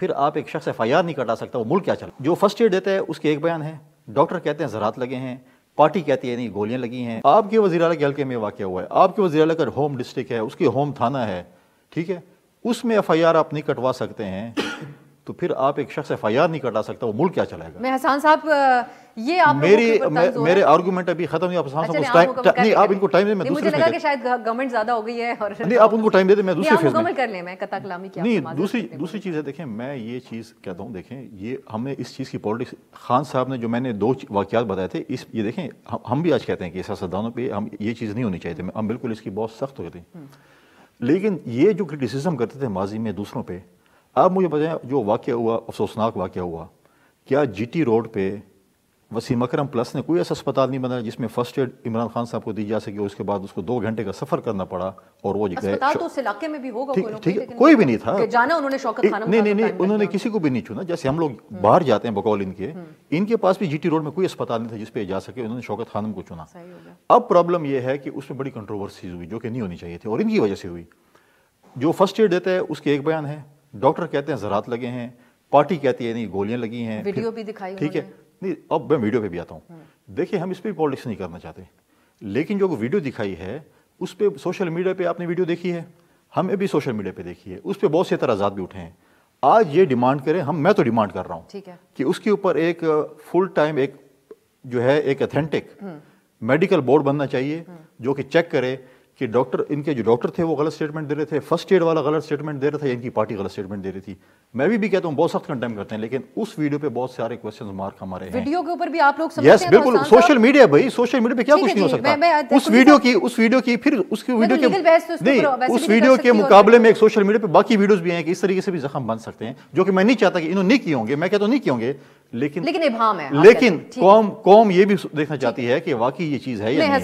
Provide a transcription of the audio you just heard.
پھر آپ ایک شخص FIR نہیں کٹا سکتا، وہ ملک کیا چلا؟ جو فرسٹ ایڈ دیتا ہے اس کے ایک بیان ہے، ڈاکٹر کہتے ہیں زراعت لگے ہیں، پارٹی کہتی ہے نہیں گولیاں لگی ہیں۔ آپ کے وزیر اعلیٰ کے حلقے میں واقع ہوا ہے، آپ کے وزیر اعلیٰ کا ہوم ڈسٹرکٹ ہے، اس کی ہوم تھانہ ہے، ٹھیک ہے، اس میں FIR آپ نہیں کٹوا سکتے ہیں تو پھر آپ ایک شخص FIR نہیں کٹا سکتا، وہ ملک کیا چلائے گا؟ میں حسان صاحب یہ آپ میرے آرگومنٹ ابھی ختم نہیں، آپ ان کو ٹائم دیں، میں مجھے لگا کہ شاید گورنمنٹ زیادہ ہو گئی ہے اور نہیں آپ ان کو ٹائم دے دیں، میں دوسرے فیز مکمل کر لیں، میں قطع کلامی کیا نہیں دوسری چیز ہے۔ دیکھیں میں یہ چیز کہتا ہوں، دیکھیں یہ ہم نے اس چیز کی پالیٹکس، خان صاحب نے جو میں نے 2 واقعات بتائے تھے، یہ دیکھیں ہم بھی آج کہتے ہیں کہ سیاستدانوں پہ ہم یہ چیز نہیں ہونی چاہیے تھی، ہم بالکل اس کی بہت سخت ہوئے تھے، لیکن یہ جو کرٹیسزم کرتے تھے ماضی میں دوسروں پہ، آپ مجھے بتائیں جو واقعہ ہوا، افسوسناک واقعہ ہوا، کیا GT روڈ پہ وسیم اکرم پلس نے کوئی ایسا اسپتال نہیں بنایا جس میں فرسٹ ایڈ عمران خان صاحب کو دی جا سکے، اس کے بعد اس کو 2 گھنٹے کا سفر کرنا پڑا اور وہ اسپتال تو اس علاقے میں بھی ہوگا، کوئی بھی نہیں تھا جانا انہوں نے شوکت خانم، نہیں انہوں نے کسی کو بھی نہیں چنا، جیسے ہم لوگ باہر جاتے ہیں بقول ان کے پاس بھی GT روڈ میں کوئی اسپتال نہیں تھا جس پہ جا سکے، انہوں نے شوکت خانم کو چنا۔ اب پرابلم یہ ہے کہ اس میں بڑی کنٹروورسیز ہوئی جو کہ نہیں ہونی چاہیے تھی اور ان کی وجہ سے ہوئی۔ جو فرسٹ ایڈ دیتا ہے اس کے ایک بیان ہے، ڈاکٹر کہتے ہیں زراعت لگے ہیں، پارٹی کہتی ہے نہیں گولیاں لگی ہیں، ویڈیو بھی دکھائی، ٹھیک ہے، نہیں اب میں ویڈیو پہ بھی آتا ہوں۔ دیکھیں ہم اس پہ پالیٹکس نہیں کرنا چاہتے، لیکن جو ویڈیو دکھائی ہے اس پہ سوشل میڈیا پہ آپ نے ویڈیو دیکھی ہے، ہمیں بھی سوشل میڈیا پہ دیکھی ہے، اس پہ بہت سے اعتراضات بھی اٹھے ہیں۔ آج یہ ڈیمانڈ کریں میں تو ڈیمانڈ کر رہا ہوں کہ اس کے اوپر ایک فل ٹائم ایک جو ہے ایک اتھینٹک میڈیکل بورڈ بننا چاہیے جو کہ چیک کرے کہ ڈاکٹر ان کے جو ڈاکٹر تھے وہ غلط سٹیٹمنٹ دے رہے تھے، فرسٹ ایڈ والا غلط سٹیٹمنٹ دے رہا تھا یا ان کی پارٹی غلط سٹیٹمنٹ دے رہی تھی۔ میں بھی کہتا ہوں بہت سخت کنڈیم کرتے ہیں، لیکن اس ویڈیو پہ بہت سارے کوسچنز مارک ہمارے ہیں۔ ویڈیو کے اوپر بھی آپ لوگ سمجھتے ہیں؟ یس بالکل، سوشل میڈیا بھائی، سوشل میڈیا پہ کیا کچھ نہیں ہو سکتا۔ اس ویڈیو کی پھر اس کی ویڈیو کے نہیں، اس ویڈیو کے مقابلے میں ایک سوشل میڈیا پہ باقی ویڈیوز بھی ہیں کہ اس طریقے سے بھی زخم بن سکتے ہیں، جو کہ میں نہیں چاہتا کہ انہوں نے نہیں کیے ہوں گے، میں کہتا ہوں نہیں کیے ہوں گے، لیکن ابہام ہے، لیکن قوم یہ بھی دیکھنا چاہتی ہے کہ واقعی یہ چیز ہے یا نہیں ہے۔